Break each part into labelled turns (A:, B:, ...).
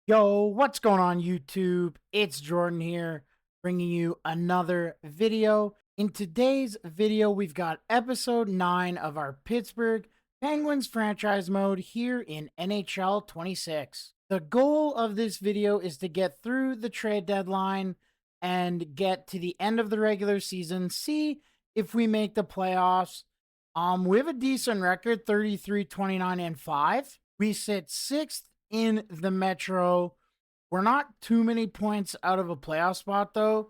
A: Yo, what's going on YouTube? It's Jordan here, bringing you another video. In today's video, we've got episode 9 of our Pittsburgh Penguins franchise mode here in NHL 26. The goal of this video is to get through the trade deadline and get to the end of the regular season, see if we make the playoffs. We have a decent record, 33-29-5. We sit 6th in the Metro. We're not too many points out of a playoff spot, though.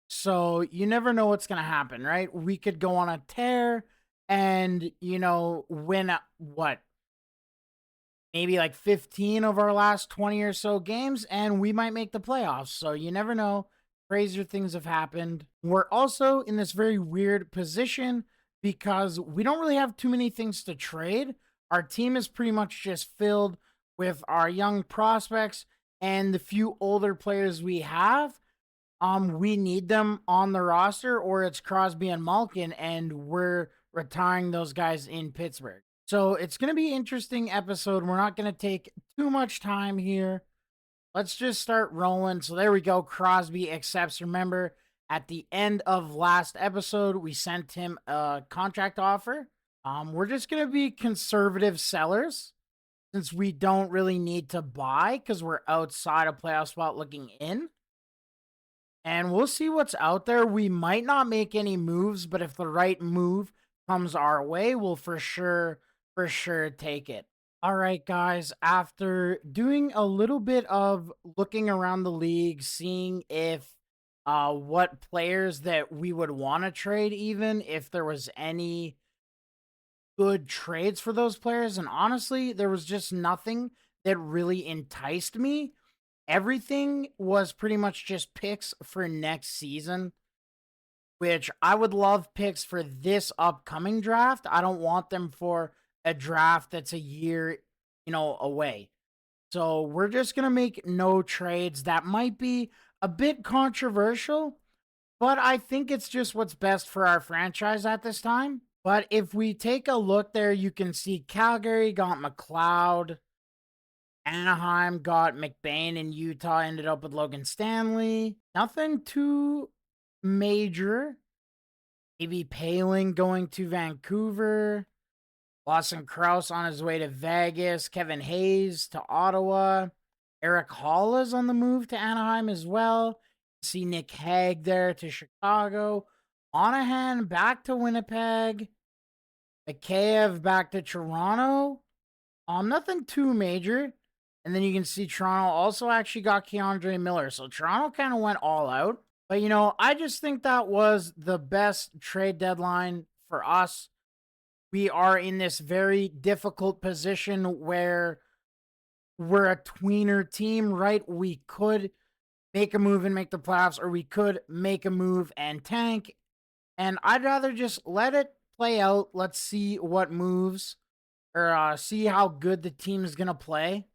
A: So you never know what's going to happen, right? We could go on a tear and, win what? Maybe like 15 of our last 20 or so games, and we might make the playoffs. So you never know. Crazier things have happened. We're also in this very weird position because we don't really have too many things to trade. Our team is pretty much just filled with our young prospects and the few older players we have. We need them on the roster, or it's Crosby and Malkin, and we're retiring those guys in Pittsburgh. So it's going to be an interesting episode. We're not going to take too much time here. Let's just start rolling. So there we go. Crosby accepts. Remember, at the end of last episode, we sent him a contract offer. We're just going to be conservative sellers since we don't really need to buy because we're outside a playoff spot looking in. And we'll see what's out there. We might not make any moves, but if the right move comes our way, we'll for sure take it. All right, guys, after doing a little bit of looking around the league, seeing if what players that we would want to trade, even if there was any good trades for those players, and honestly, there was just nothing that really enticed me. Everything was pretty much just picks for next season, which I would love picks for this upcoming draft. I don't want them for a draft that's a year, away. So we're just going to make no trades. That might be a bit controversial, but I think it's just what's best for our franchise at this time. But if we take a look there, you can see Calgary got McLeod. Anaheim got McBain, and Utah ended up with Logan Stanley. Nothing too major. Maybe Paling going to Vancouver. Lawson Krause on his way to Vegas. Kevin Hayes to Ottawa. Eric Hall is on the move to Anaheim as well. See Nick Hague there to Chicago. Monahan back to Winnipeg. Mikheyev back to Toronto. Nothing too major. And then you can see Toronto also actually got Keandre Miller. So Toronto kind of went all out. But, I just think that was the best trade deadline for us. We are in this very difficult position where we're a tweener team, right? We could make a move and make the playoffs, or we could make a move and tank. And I'd rather just let it play out. Let's see what moves, or see how good the team is going to play.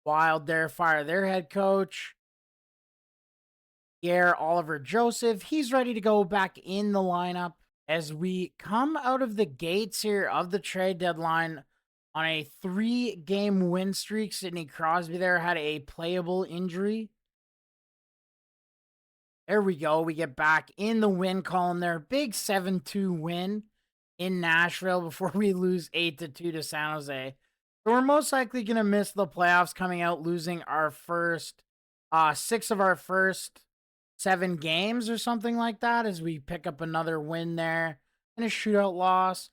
A: Wild there, fire their head coach. Pierre Oliver Joseph, he's ready to go back in the lineup as we come out of the gates here of the trade deadline on a 3-game win streak. Sidney Crosby there had a playable injury. There we go. We get back in the win column there. Big 7-2 win in Nashville before we lose 8-2 to San Jose. So we're most likely going to miss the playoffs coming out, losing our first 6 of our first 7 games or something like that as we pick up another win there and a shootout loss.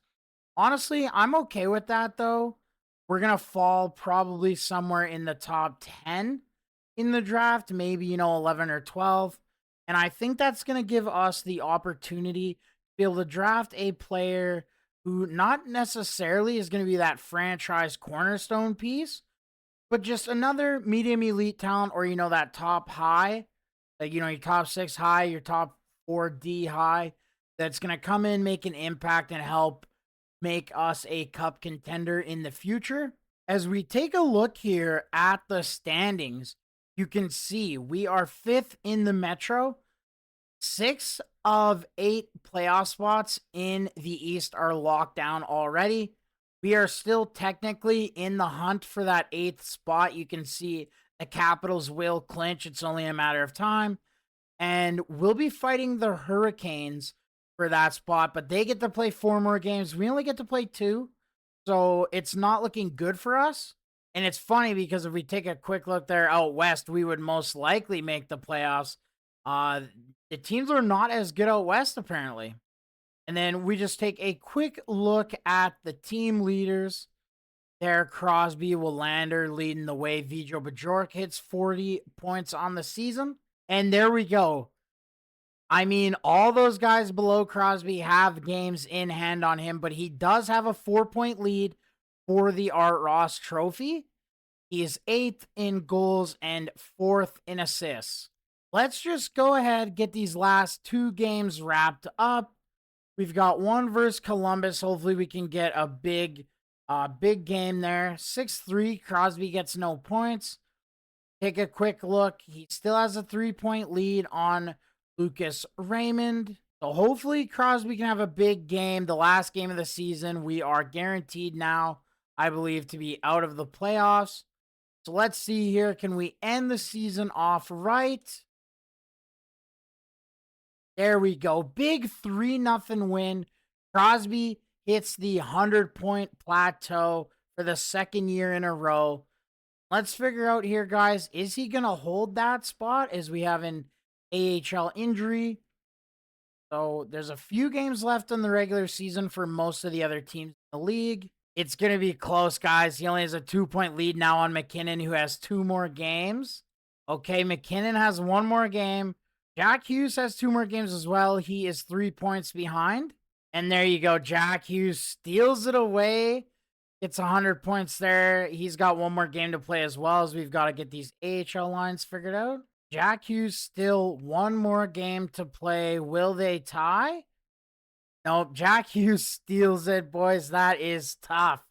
A: Honestly, I'm okay with that, though. We're going to fall probably somewhere in the top 10 in the draft, maybe, 11 or 12. And I think that's going to give us the opportunity to be able to draft a player who not necessarily is going to be that franchise cornerstone piece, but just another medium elite talent, or, that top high, like, your top 6 high, your top 4D high, that's going to come in, make an impact, and help make us a cup contender in the future. As we take a look here at the standings, you can see we are 5th in the Metro. 6 of 8 playoff spots in the East are locked down already. We are still technically in the hunt for that 8th spot. You can see The Capitals will clinch. It's only a matter of time. And we'll be fighting the Hurricanes for that spot, but they get to play 4 more games. We only get to play 2. So it's not looking good for us. And it's funny because if we take a quick look there out west, we would most likely make the playoffs. Uh, the teams are not as good out west, apparently. And then we just take a quick look at the team leaders. There, Crosby, Willander leading the way. Vidro Bajork hits 40 points on the season. And there we go. I mean, all those guys below Crosby have games in hand on him, but he does have a 4-point lead for the Art Ross trophy. He is 8th in goals and 4th in assists. Let's just go ahead, get these last 2 games wrapped up. We've got one versus Columbus. Hopefully we can get a big game there. 6-3, Crosby gets no points. Take a quick look. He still has a 3-point lead on Lucas Raymond. So hopefully Crosby can have a big game. The last game of the season. We are guaranteed now, I believe, to be out of the playoffs. So let's see here. Can we end the season off right? There we go. Big 3-0 win. Crosby hits the 100-point plateau for the 2nd year in a row. Let's figure out here, guys. Is he going to hold that spot as we have an AHL injury? So there's a few games left in the regular season for most of the other teams in the league. It's going to be close, guys. He only has a 2-point lead now on McKinnon, who has 2 more games. Okay, McKinnon has 1 more game. Jack Hughes has 2 more games as well. He is 3 points behind. And there you go. Jack Hughes steals it away. It's 100 points there. He's got 1 more game to play as well, as we've got to get these AHL lines figured out. Jack Hughes still 1 more game to play. Will they tie? Nope. Jack Hughes steals it, boys. That is tough.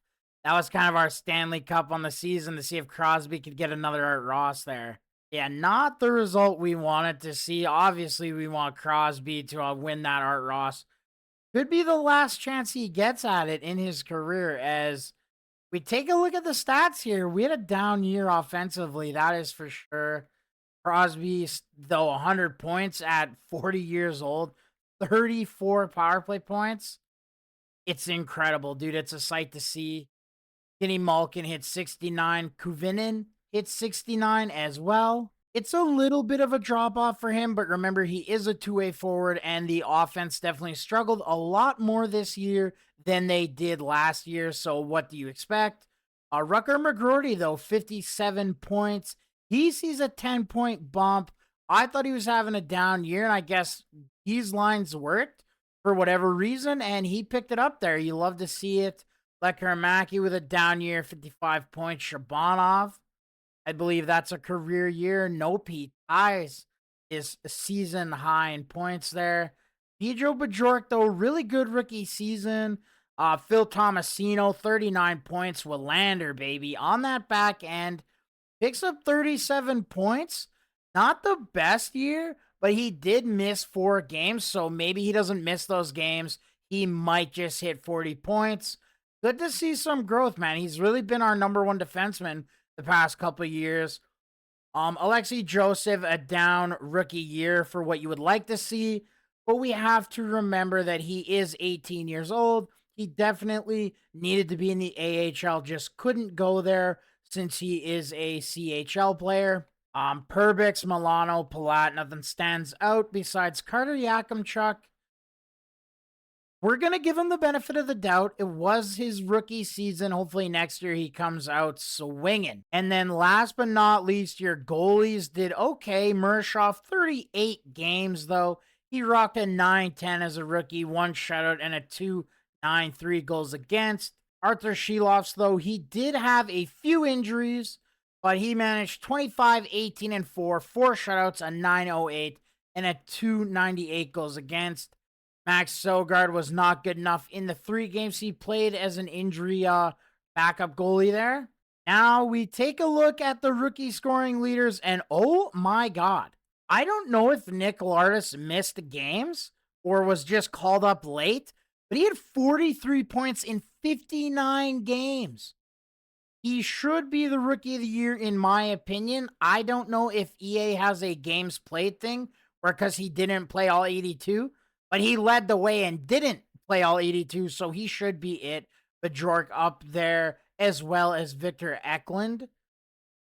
A: That was kind of our Stanley Cup on the season to see if Crosby could get another Art Ross there. Yeah, not the result we wanted to see. Obviously, we want Crosby to win that Art Ross. Could be the last chance he gets at it in his career. As we take a look at the stats here, we had a down year offensively, that is for sure. Crosby, though, 100 points at 40 years old, 34 power play points. It's incredible, dude. It's a sight to see. Kenny Malkin hit 69. Kuvinin hit 69 as well. It's a little bit of a drop off for him, but remember, he is a 2-way forward, and the offense definitely struggled a lot more this year than they did last year. So what do you expect? Rucker McGroarty, though, 57 points. He sees a 10-point bump. I thought he was having a down year, and I guess these lines worked for whatever reason, and he picked it up there. You love to see it. Lekkerimaki with a down year, 55 points. Shabanov, I believe that's a career year. Nope, he ties his season high in points there. Pedro Bajork, though, really good rookie season. Phil Tomasino, 39 points. Willander, baby, on that back end. Picks up 37 points. Not the best year, but he did miss 4 games, so maybe he doesn't miss those games. He might just hit 40 points. Good to see some growth, man. He's really been our number 1 defenseman the past couple of years. Alexei Joseph, a down rookie year for what you would like to see, but we have to remember that he is 18 years old. He definitely needed to be in the AHL, just couldn't go there since he is a CHL player. Perbix, Milano, Palat, nothing stands out besides Carter Yakimchuk. We're going to give him the benefit of the doubt. It was his rookie season. Hopefully next year he comes out swinging. And then last but not least, your goalies did okay. Mershoff, 38 games, though. He rocked a 9-10 as a rookie, 1 shutout, and a 2.93 goals against. Arthur Shilovs, though, he did have a few injuries, but he managed 25, 18, and 4 shutouts, a 9.08, and a 2.98 goals against. Max Sogard was not good enough in the 3 games he played as an injury backup goalie there. Now we take a look at the rookie scoring leaders, and oh my God. I don't know if Nick Lardis missed games or was just called up late, but he had 43 points in 59 games. He should be the rookie of the year, in my opinion. I don't know if EA has a games played thing or because he didn't play all 82, but he led the way and didn't play all 82, so he should be it. Bajork up there, as well as Victor Eklund.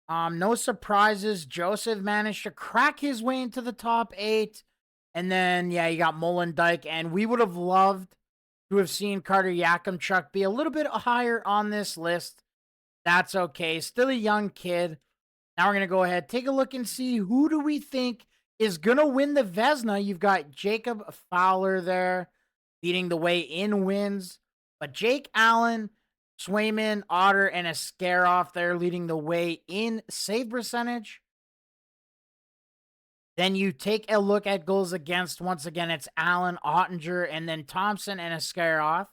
A: No surprises. Joseph managed to crack his way into the top 8. And then, yeah, you got Molendijk, and we would have loved to have seen Carter Yakimchuk be a little bit higher on this list. That's okay. Still a young kid. Now we're going to go ahead, take a look and see who do we think is going to win the Vezina. You've got Jacob Fowler there leading the way in wins, but Jake Allen, Swayman, Otter, and Askarov there leading the way in save percentage. Then you take a look at goals against. Once again, it's Allen, Ottinger, and then Thompson and Askarov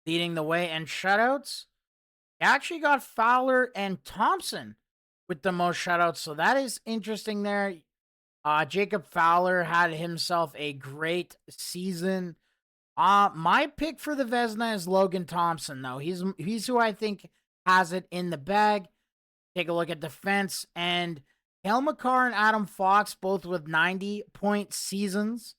A: leading the way. And shutouts, you actually got Fowler and Thompson with the most shutouts, so that is interesting there. Jacob Fowler had himself a great season. My pick for the Vezina is Logan Thompson, though. He's who I think has it in the bag. Take a look at defense, and Cale Makar and Adam Fox, both with 90-point seasons.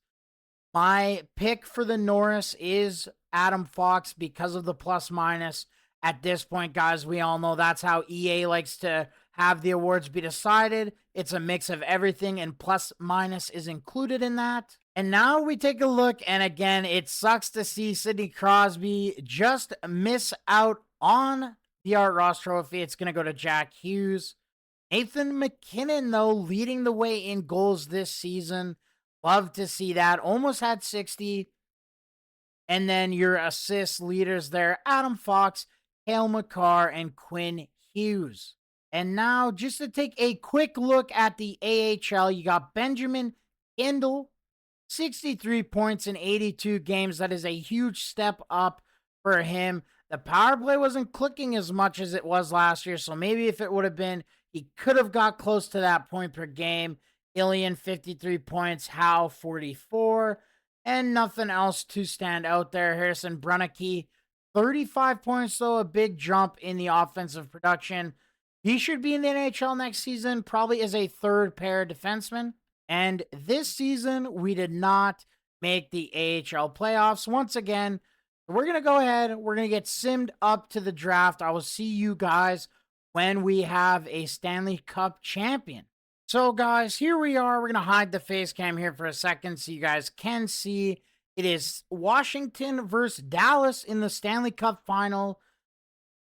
A: My pick for the Norris is Adam Fox because of the plus minus. At this point, guys, we all know that's how EA likes to have the awards be decided. It's a mix of everything, and plus minus is included in that. And now we take a look, and again, it sucks to see Sidney Crosby just miss out on the Art Ross Trophy. It's going to go to Jack Hughes. Nathan McKinnon, though, leading the way in goals this season. Love to see that. Almost had 60. And then your assist leaders there, Adam Fox, Cale Makar, and Quinn Hughes. And now, just to take a quick look at the AHL, you got Benjamin Kindle, 63 points in 82 games. That is a huge step up for him. The power play wasn't clicking as much as it was last year, so maybe if it would have been, he could have got close to that point per game. Ilian, 53 points. Howe, 44. And nothing else to stand out there. Harrison Brunnicke, 35 points, though, a big jump in the offensive production. He should be in the NHL next season, probably as a third pair defenseman. And this season, we did not make the AHL playoffs. Once again, we're going to go ahead. We're going to get simmed up to the draft. I will see you guys when we have a Stanley Cup champion. So, guys, here we are. We're going to hide the face cam here for a second so you guys can see. It is Washington versus Dallas in the Stanley Cup final.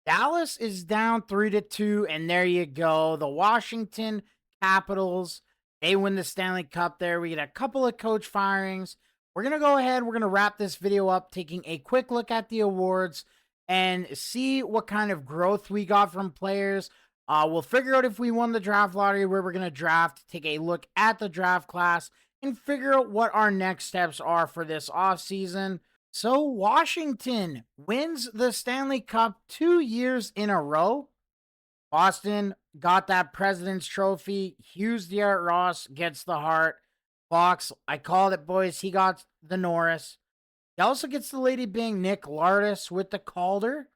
A: Dallas is down 3-2, and there you go. The Washington Capitals, they win the Stanley Cup there. We get a couple of coach firings. We're going to go ahead. We're going to wrap this video up, taking a quick look at the awards and see what kind of growth we got from players. We'll figure out if we won the draft lottery, where we're going to draft, take a look at the draft class, and figure out what our next steps are for this offseason. So Washington wins the Stanley Cup 2 years in a row. Boston got that President's Trophy. Hughes, the Art Ross, gets the Hart. Fox, I called it, boys. He got the Norris. He also gets the Lady Byng. Nick Lardis with the Calder.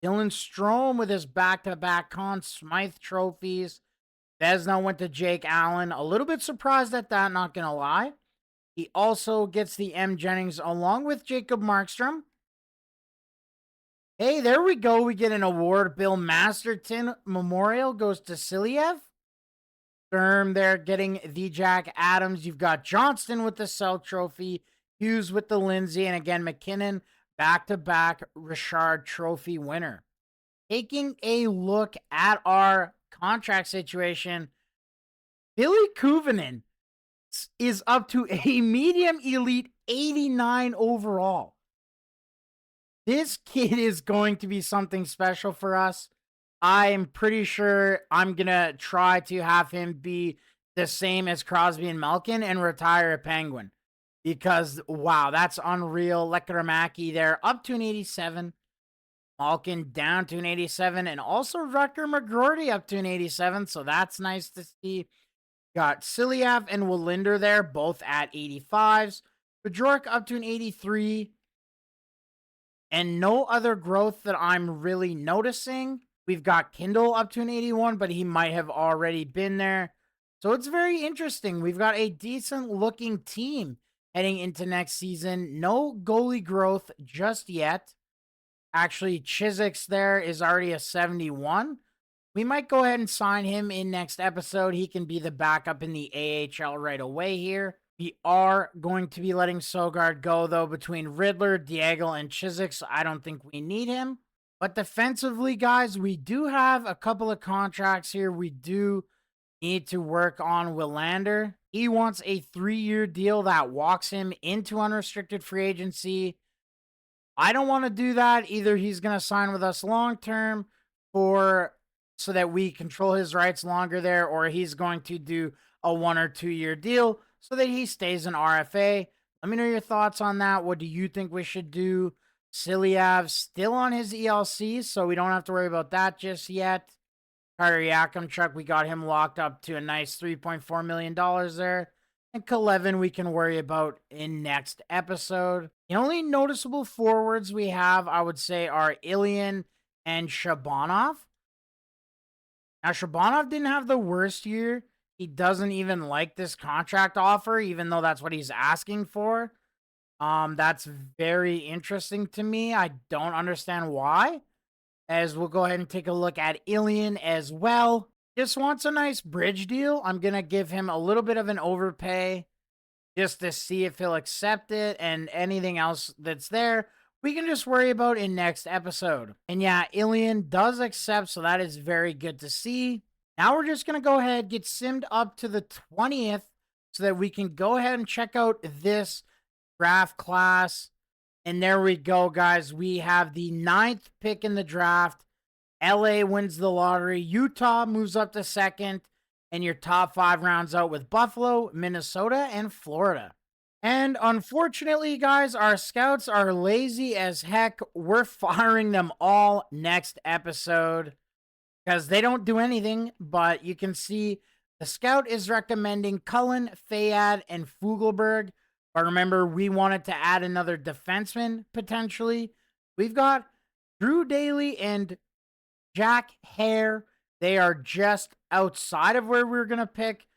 A: Dylan Strome with his back-to-back Conn Smythe trophies. Vezina went to Jake Allen. A little bit surprised at that, not going to lie. He also gets the M. Jennings along with Jacob Markstrom. Hey, there we go. We get an award. Bill Masterton Memorial goes to Siliev. Sturm there getting the Jack Adams. You've got Johnston with the Selk Trophy. Hughes with the Lindsay. And again, McKinnon, back-to-back Richard Trophy winner. Taking a look at our contract situation, Billy Kuvanen is up to a medium elite 89 overall. This kid is going to be something special for us. I'm pretty sure I'm going to try to have him be the same as Crosby and Malkin and retire a Penguin. Because, wow, that's unreal. Lekkerimäki there, up to an 87. Malkin down to an 87. And also Rutger McGroarty up to an 87. So that's nice to see. Got Siliev and Wallinder there, both at 85s. Bajork up to an 83. And no other growth that I'm really noticing. We've got Kindle up to an 81, but he might have already been there. So it's very interesting. We've got a decent looking team heading into next season. No goalie growth just yet. Actually, Chiswick's there is already a 71. We might go ahead and sign him in next episode. He can be the backup in the AHL right away here. We are going to be letting Sogard go, though, between Riddler, Diego, and Chiswick, so I don't think we need him. But defensively, guys, we do have a couple of contracts here. We do need to work on Willander. He wants a 3-year deal that walks him into unrestricted free agency. I don't want to do that. Either he's going to sign with us long term for so that we control his rights longer there, or he's going to do a 1 or 2 year deal so that he stays in RFA. Let me know your thoughts on that. What do you think we should do? Silyav still on his ELC, so we don't have to worry about that just yet. Carter Yakimchuk, we got him locked up to a nice $3.4 million there. And Kalevin we can worry about in next episode. The only noticeable forwards we have, I would say, are Ilian and Shabanov. Now, Shabanov didn't have the worst year. He doesn't even like this contract offer, even though that's what he's asking for. That's very interesting to me. I don't understand why. As we'll go ahead and take a look at Ilian as well. Just wants a nice bridge deal. I'm going to give him a little bit of an overpay just to see if he'll accept it, and anything else that's there, we can just worry about in next episode. And yeah, Ilian does accept, so that is very good to see. Now we're just going to go ahead, get simmed up to the 20th so that we can go ahead and check out this draft class. And there we go, guys. We have the 9th pick in the draft. LA wins the lottery. Utah moves up to 2nd. And your top 5 rounds out with Buffalo, Minnesota, and Florida. And unfortunately, guys, our scouts are lazy as heck. We're firing them all next episode because they don't do anything. But you can see the scout is recommending Cullen, Fayad, and Fugelberg. But remember, we wanted to add another defenseman, potentially. We've got Drew Daly and Jack Hare. They are just outside of where we're going to pick.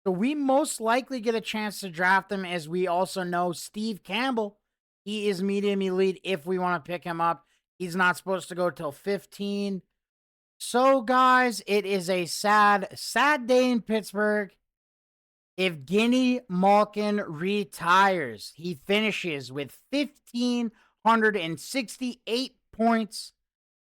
A: So we most likely get a chance to draft them, as we also know Steve Campbell. He is medium elite if we want to pick him up. He's not supposed to go till 15. So, guys, it is a sad, sad day in Pittsburgh. Evgeny Malkin retires. He finishes with 1,568 points.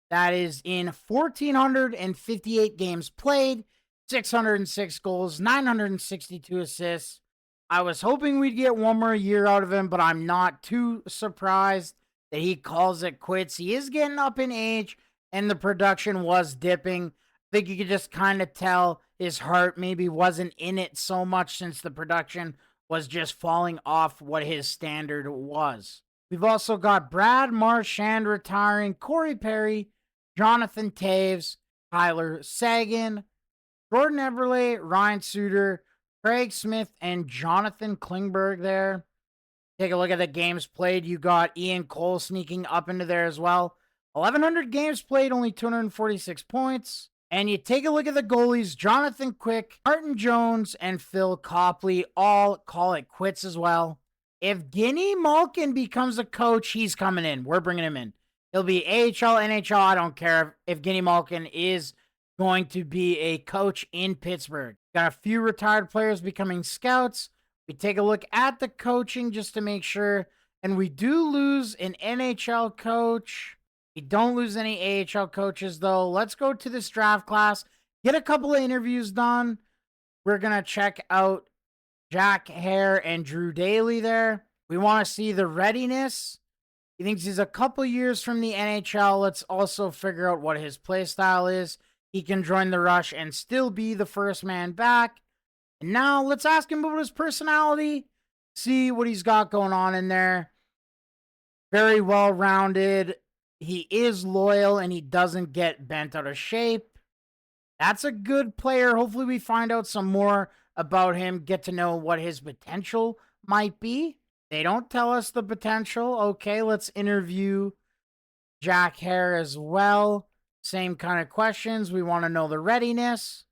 A: That is in 1,458 games played, 606 goals, 962 assists. I was hoping we'd get one more year out of him, but I'm not too surprised that he calls it quits. He is getting up in age, and the production was dipping. I think you could just kind of tell his heart maybe wasn't in it so much, since the production was just falling off what his standard was. We've also got Brad Marchand retiring, Corey Perry, Jonathan Taves, Tyler Sagan, Jordan Eberle, Ryan Suter, Craig Smith, and Jonathan Klingberg there. Take a look at the games played. You got Ian Cole sneaking up into there as well. 1,100 games played, only 246 points. And you take a look at the goalies, Jonathan Quick, Martin Jones, and Phil Copley all call it quits as well. If Evgeny Malkin becomes a coach, he's coming in. We're bringing him in. He'll be AHL, NHL, I don't care if Evgeny Malkin is going to be a coach in Pittsburgh. Got a few retired players becoming scouts. We take a look at the coaching just to make sure. And we do lose an NHL coach. We don't lose any AHL coaches, though. Let's go to this draft class. Get a couple of interviews done. We're going to check out Jack Hare and Drew Daly there. We want to see the readiness. He thinks he's a couple years from the NHL. Let's also figure out what his play style is. He can join the rush and still be the first man back. And now let's ask him about his personality. See what he's got going on in there. Very well-rounded. He is loyal and he doesn't get bent out of shape. That's a good player. Hopefully we find out some more about him, get to know what his potential might be. They don't tell us the potential. Okay, let's interview Jack Hare as well. Same kind of questions. We want to know the readiness.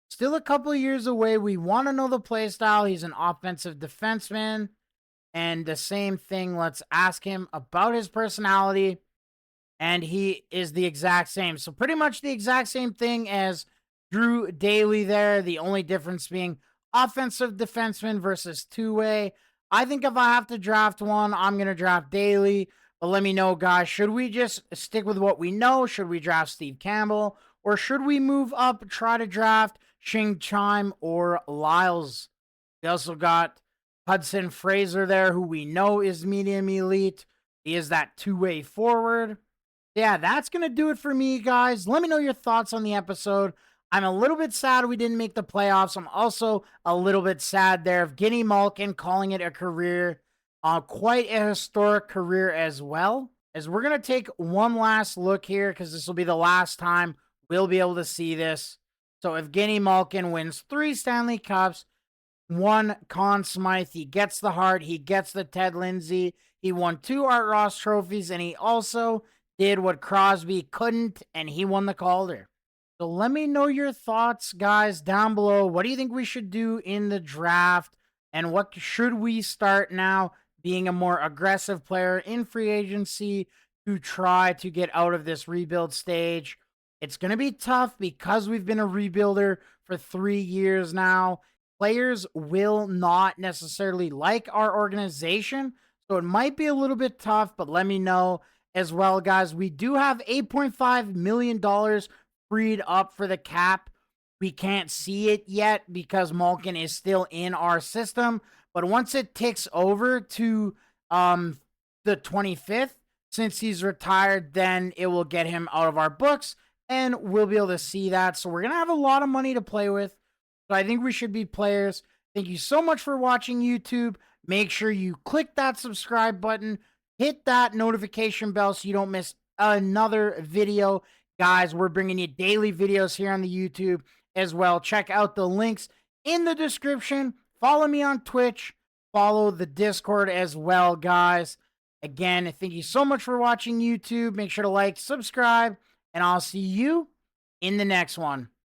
A: Still a couple of years away. We want to know the play style. He's an offensive defenseman. And the same thing, let's ask him about his personality. And he is the exact same. So pretty much the exact same thing as Drew Daly there. The only difference being offensive defenseman versus two-way. I think if I have to draft one, I'm going to draft Daly. But let me know, guys. Should we just stick with what we know? Should we draft Steve Campbell? Or should we move up, try to draft Shing Chime or Lyles? We also got Hudson Fraser there, who we know is medium elite. He is that two-way forward. Yeah, that's going to do it for me, guys. Let me know your thoughts on the episode. I'm a little bit sad we didn't make the playoffs. I'm also a little bit sad there of Evgeny Malkin calling it a career, quite a historic career as well. As we're going to take one last look here, because this will be the last time we'll be able to see this. So Evgeny Malkin wins 3 Stanley Cups, 1 Conn Smythe. He gets the Hart. He gets the Ted Lindsay. He won 2 Art Ross trophies, and he also did what Crosby couldn't, and he won the Calder. So let me know your thoughts, guys, down below. What do you think we should do in the draft? And what should we start now being a more aggressive player in free agency to try to get out of this rebuild stage? It's going to be tough because we've been a rebuilder for 3 years now. Players will not necessarily like our organization, so it might be a little bit tough, but let me know as well, guys. We do have $8.5 million freed up for the cap. We can't see it yet because Malkin is still in our system, but once it ticks over to the 25th, since he's retired, then it will get him out of our books, and we'll be able to see that. So we're going to have a lot of money to play with. So I think we should be players. Thank you so much for watching YouTube. Make sure you click that subscribe button. Hit that notification bell so you don't miss another video. Guys, we're bringing you daily videos here on the YouTube as well. Check out the links in the description. Follow me on Twitch. Follow the Discord as well, guys. Again, thank you so much for watching YouTube. Make sure to like, subscribe, and I'll see you in the next one.